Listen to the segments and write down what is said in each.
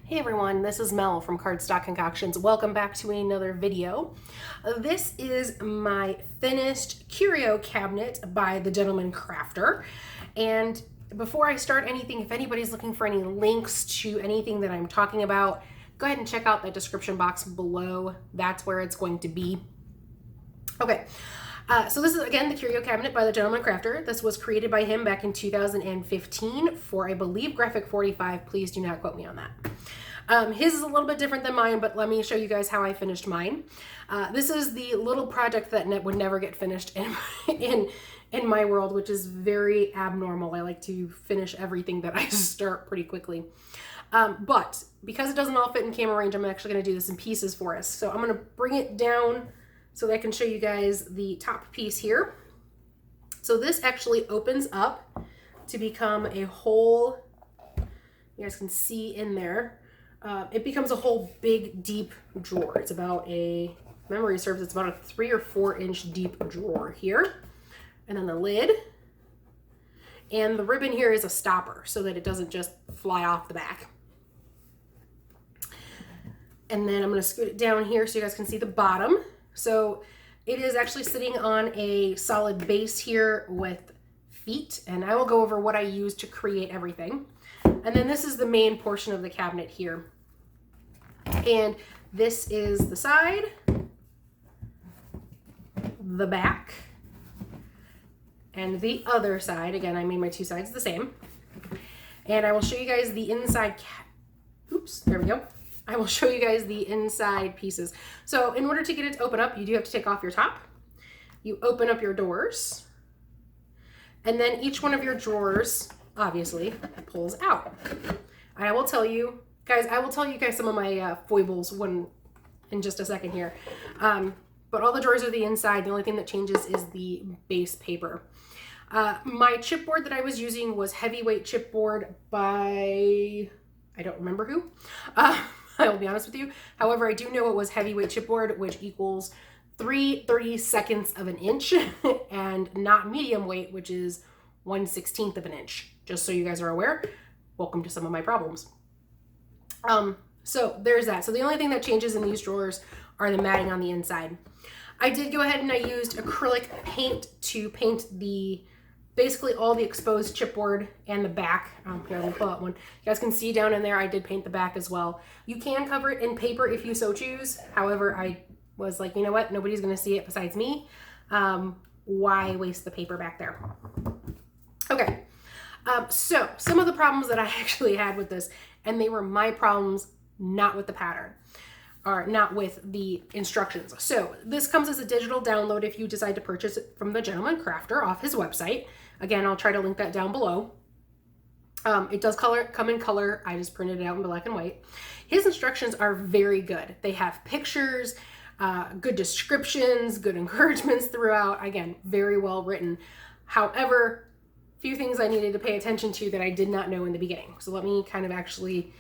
Hey everyone, this is Mel from Cardstock Concoctions. Welcome back to another video. This is my finished curio cabinet by the Gentleman Crafter. And before I start anything, if anybody's looking for any links to anything that I'm talking about, go ahead and check out that description box below. That's where it's going to be. Okay. So this is, again, the curio cabinet by the Gentleman Crafter. This was created by him back in 2015 for, I believe, Graphic 45. Please do not quote me on that. His is a little bit different than mine, but let me show you guys how I finished mine. This is the little project that would never get finished in my world, which is very abnormal. I like to finish everything that I start pretty quickly. But because it doesn't all fit in camera range, I'm actually going to do this in pieces for us. So I'm going to bring it down so that I can show you guys the top piece here. So this actually opens up to become a whole, you guys can see in there, it becomes a whole big deep drawer. It's about a, memory serves, it's about a 3 or 4 inch deep drawer here. And then the lid. And the ribbon here is a stopper so that it doesn't just fly off the back. And then I'm going to scoot it down here so you guys can see the bottom. So it is actually sitting on a solid base here with feet, and I will go over what I use to create everything. And then this is the main portion of the cabinet here. And this is the side, the back, and the other side. Again, I made my two sides the same. And I will show you guys the inside, oops, there we go. I will show you guys the inside pieces. So in order to get it to open up, you do have to take off your top. You open up your doors, and then each one of your drawers, obviously, pulls out. And I will tell you guys, some of my foibles in just a second here. But all the drawers are the inside. The only thing that changes is the base paper. My chipboard that I was using was heavyweight chipboard by, I don't remember who. I will be honest with you. However, I do know it was heavyweight chipboard, which equals 3/32 of an inch, and not medium weight, which is 1/16 of an inch. Just so you guys are aware. Welcome to some of my problems. So there's that. So the only thing that changes in these drawers are the matting on the inside. I did go ahead and I used acrylic paint to paint basically all the exposed chipboard and the back. Here, let me pull out one. You guys can see down in there, I did paint the back as well. You can cover it in paper if you so choose. However, I was like, you know what? Nobody's going to see it besides me. Why waste the paper back there? Okay. So some of the problems that I actually had with this, and they were my problems, not with the pattern, or not with the instructions. So this comes as a digital download if you decide to purchase it from the Gentleman Crafter off his website. Again, I'll try to link that down below. It does come in color. I just printed it out in black and white. His instructions are very good. They have pictures, good descriptions, good encouragements throughout. Again, very well written. However, a few things I needed to pay attention to that I did not know in the beginning. So let me kind of actually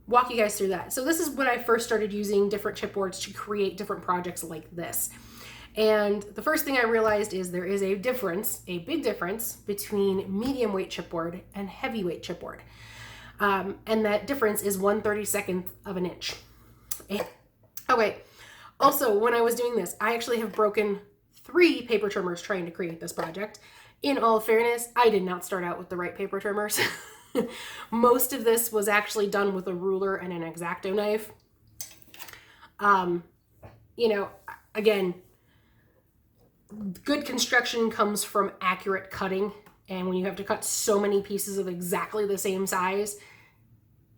walk you guys through that. So this is when I first started using different chipboards to create different projects like this. And the first thing I realized is there is a difference, a big difference between medium weight chipboard and heavyweight chipboard. And that difference is 1/32 of an inch. Okay. Also, when I was doing this, I actually have broken 3 paper trimmers trying to create this project. In all fairness, I did not start out with the right paper trimmers. Most of this was actually done with a ruler and an X-Acto knife. You know, again, good construction comes from accurate cutting. And when you have to cut so many pieces of exactly the same size,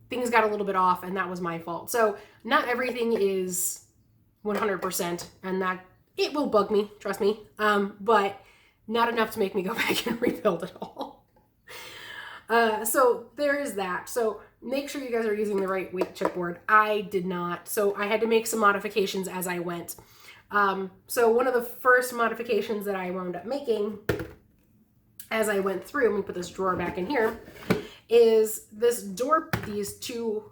things got a little bit off, and that was my fault. So not everything is 100%, and that it will bug me, trust me. But not enough to make me go back and rebuild it all. So there is that. So make sure you guys are using the right weight chipboard. I did not. So I had to make some modifications as I went. So one of the first modifications that I wound up making as I went through, let me put this drawer back in here, is this door, these two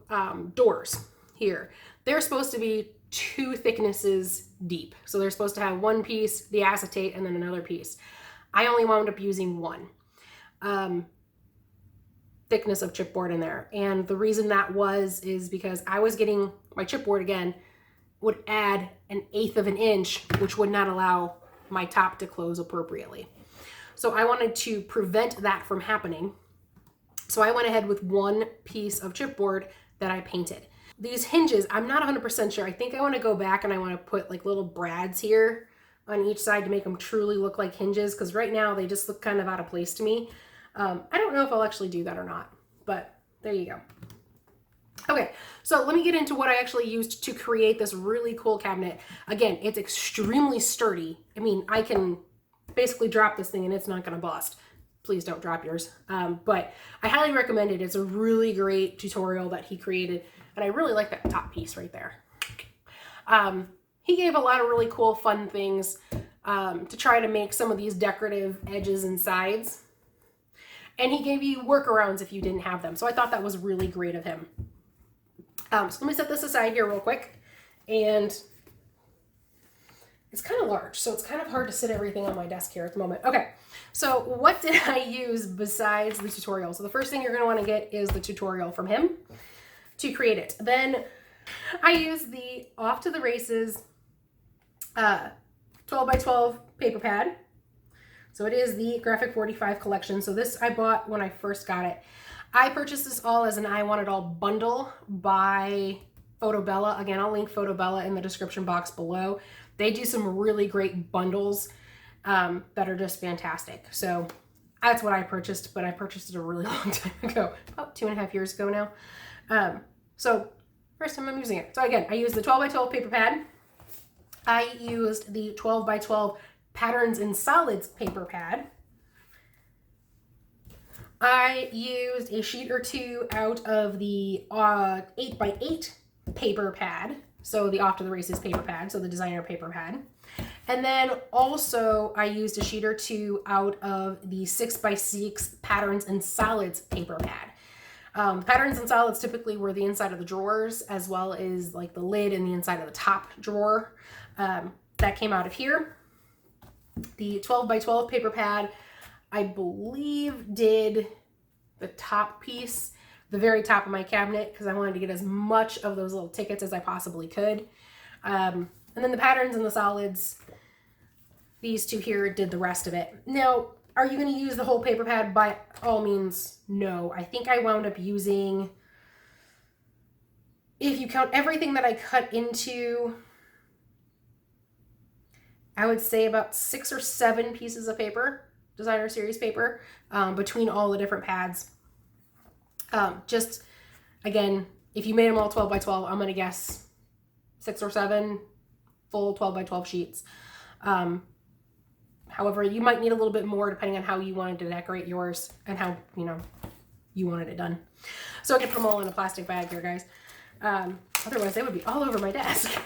doors here. They're supposed to be 2 thicknesses deep. So they're supposed to have one piece, the acetate, and then another piece. I only wound up using one. thickness of chipboard in there. And the reason that is because I was getting my chipboard again would add 1/8 of an inch, which would not allow my top to close appropriately. So I wanted to prevent that from happening. So I went ahead with one piece of chipboard that I painted. These hinges, I'm not 100% sure. I think I want to go back and I want to put like little brads here on each side to make them truly look like hinges, because right now they just look kind of out of place to me. I don't know if I'll actually do that or not, but there you go. Okay, so let me get into what I actually used to create this really cool cabinet. Again, it's extremely sturdy. I mean, I can basically drop this thing and it's not going to bust. Please don't drop yours. But I highly recommend it. It's a really great tutorial that he created. And I really like that top piece right there. He gave a lot of really cool, fun things to try to make some of these decorative edges and sides. And he gave you workarounds if you didn't have them. So I thought that was really great of him. So let me set this aside here real quick. And it's kind of large, so it's kind of hard to sit everything on my desk here at the moment. Okay, so what did I use besides the tutorial? So the first thing you're going to want to get is the tutorial from him to create it. Then I used the Off to the Races 12x12 paper pad. So it is the Graphic 45 collection. So this I bought when I first got it. I purchased this all as an I Want It All bundle by Fotobella. Again, I'll link Fotobella in the description box below. They do some really great bundles that are just fantastic. So that's what I purchased, but I purchased it a really long time ago, about 2.5 years ago now. So first time I'm using it. So again, I used the 12x12 paper pad. I used the 12x12 Patterns in Solids paper pad. I used a sheet or two out of the 8x8 paper pad. So the Off to the Races paper pad, so the designer paper pad. And then also I used a sheet or two out of the 6x6 Patterns and Solids paper pad. Patterns and Solids typically were the inside of the drawers, as well as like the lid and the inside of the top drawer. That came out of here. The 12x12 paper pad, I believe, did the top piece, the very top of my cabinet, because I wanted to get as much of those little tickets as I possibly could. And then the Patterns and the Solids, these two here did the rest of it. Now, are you going to use the whole paper pad? By all means, no. I think I wound up using, if you count everything that I cut into, I would say about 6 or 7 pieces of paper, designer series paper, between all the different pads. Just, again, if you made them all 12x12, I'm going to guess 6 or 7 full 12x12 sheets. However, you might need a little bit more depending on how you wanted to decorate yours and how, you wanted it done. So I can put them all in a plastic bag here, guys. Otherwise, they would be all over my desk.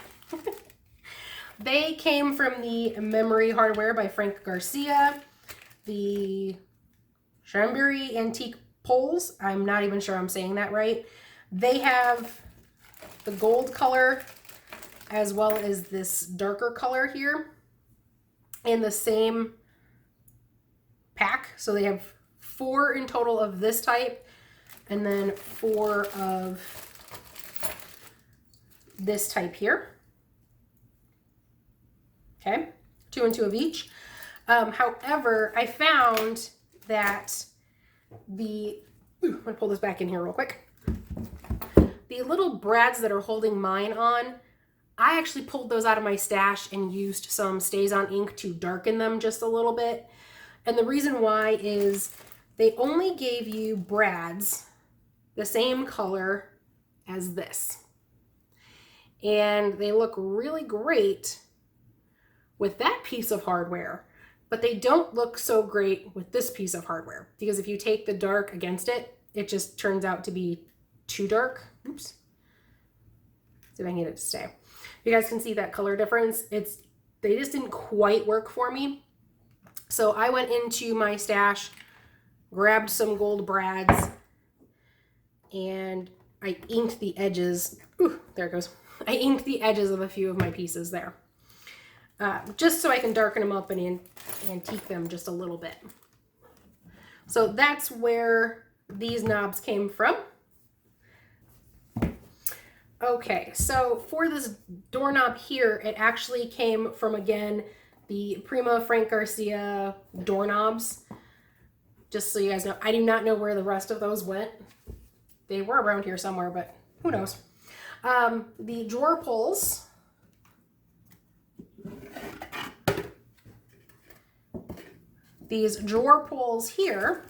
They came from the Memory Hardware by Frank Garcia. The Chambéry Antique Poles. I'm not even sure I'm saying that right. They have the gold color as well as this darker color here in the same pack. So they have 4 in total of this type and then 4 of this type here. Okay, 2 and 2 of each. However, I found that I'm gonna pull this back in here real quick. The little brads that are holding mine on, I actually pulled those out of my stash and used some StazOn ink to darken them just a little bit. And the reason why is they only gave you brads the same color as this. And they look really great with that piece of hardware, but they don't look so great with this piece of hardware, because if you take the dark against it, it just turns out to be too dark. Oops. See if I can get it to stay. You guys can see that color difference. They just didn't quite work for me. So I went into my stash, grabbed some gold brads, and I inked the edges. Ooh, there it goes. I inked the edges of a few of my pieces there. Just so I can darken them up and antique them just a little bit. So that's where these knobs came from. Okay, so for this doorknob here, it actually came from, again, the Prima Frank Garcia doorknobs. Just so you guys know, I do not know where the rest of those went. They were around here somewhere, but who knows. The drawer pulls. These drawer pulls here.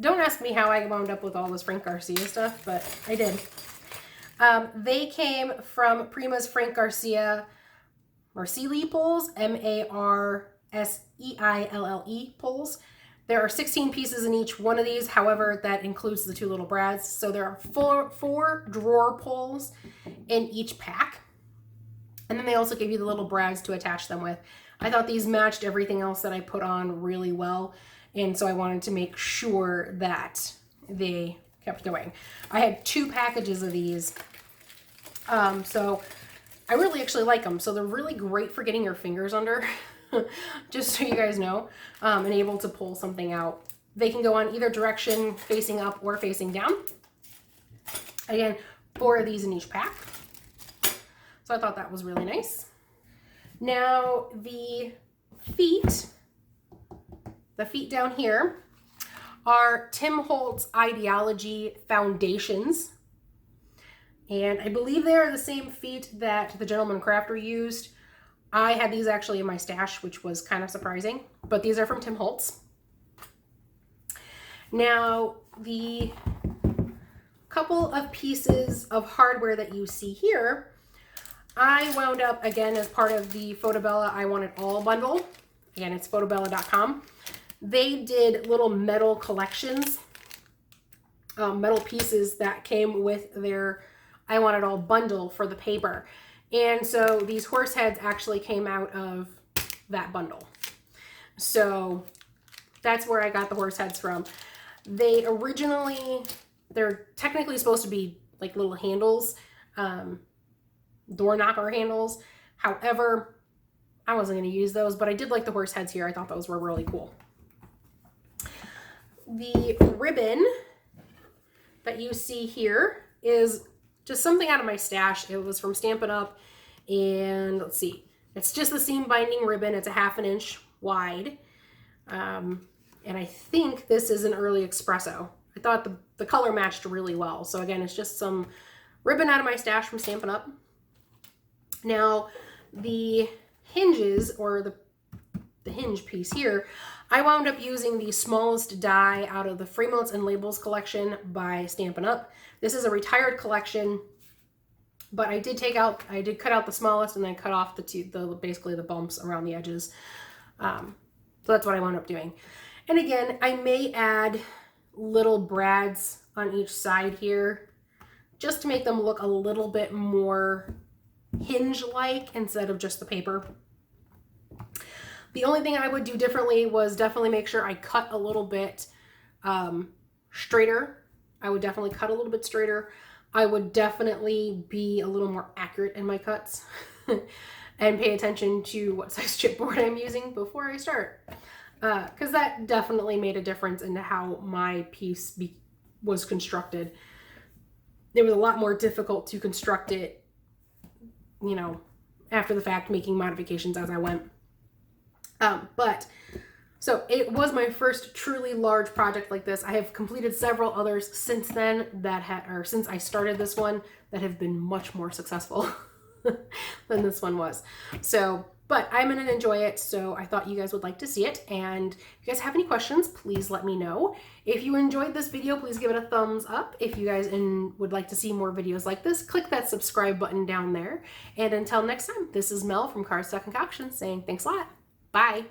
Don't ask me how I wound up with all this Frank Garcia stuff, but I did. They came from Prima's Frank Garcia Marseille pulls, M-A-R-S-E-I-L-L-E pulls. There are 16 pieces in each one of these. However, that includes the two little brads. So there are four drawer pulls in each pack. And then they also give you the little brads to attach them with. I thought these matched everything else that I put on really well. And so I wanted to make sure that they kept going. I had 2 packages of these. So I really actually like them. So they're really great for getting your fingers under, just so you guys know, and able to pull something out. They can go on either direction, facing up or facing down. Again, 4 of these in each pack. So I thought that was really nice. Now the feet down here are Tim Holtz Ideology Foundations. And I believe they are the same feet that the Gentleman Crafter used. I had these actually in my stash, which was kind of surprising, but these are from Tim Holtz. Now, the couple of pieces of hardware that you see here, I wound up, again, as part of the Fotobella I Want It All bundle. Again, it's fotobella.com. They did little metal collections, metal pieces that came with their I Want It All bundle for the paper. And so these horse heads actually came out of that bundle. So that's where I got the horse heads from. They're technically supposed to be like little handles, door knocker handles. However, I wasn't going to use those, but I did like the horse heads here. I thought those were really cool. The ribbon that you see here is just something out of my stash. It was from Stampin' Up! And let's see, it's just the seam binding ribbon. It's a 1/2 inch wide. And I think this is an early espresso. I thought the color matched really well. So again, it's just some ribbon out of my stash from Stampin' Up! Now, the hinges, or the hinge piece here, I wound up using the smallest die out of the Fremont and Labels collection by Stampin' Up! This is a retired collection, but I did cut out the smallest and then cut off basically the bumps around the edges. So that's what I wound up doing. And again, I may add little brads on each side here just to make them look a little bit more hinge-like instead of just the paper. The only thing I would do differently was definitely make sure I cut a little bit straighter. I would definitely cut a little bit straighter. I would definitely be a little more accurate in my cuts and pay attention to what size chipboard I'm using before I start. Because that definitely made a difference into how my piece was constructed. It was a lot more difficult to construct it, you know, after the fact, making modifications as I went. So it was my first truly large project like this. I have completed several others since then since I started this one that have been much more successful than this one was. So, but I'm going to enjoy it. So I thought you guys would like to see it. And if you guys have any questions, please let me know. If you enjoyed this video, please give it a thumbs up. If you guys would like to see more videos like this, click that subscribe button down there. And until next time, this is Mel from Cardstock Concoctions saying thanks a lot. Bye.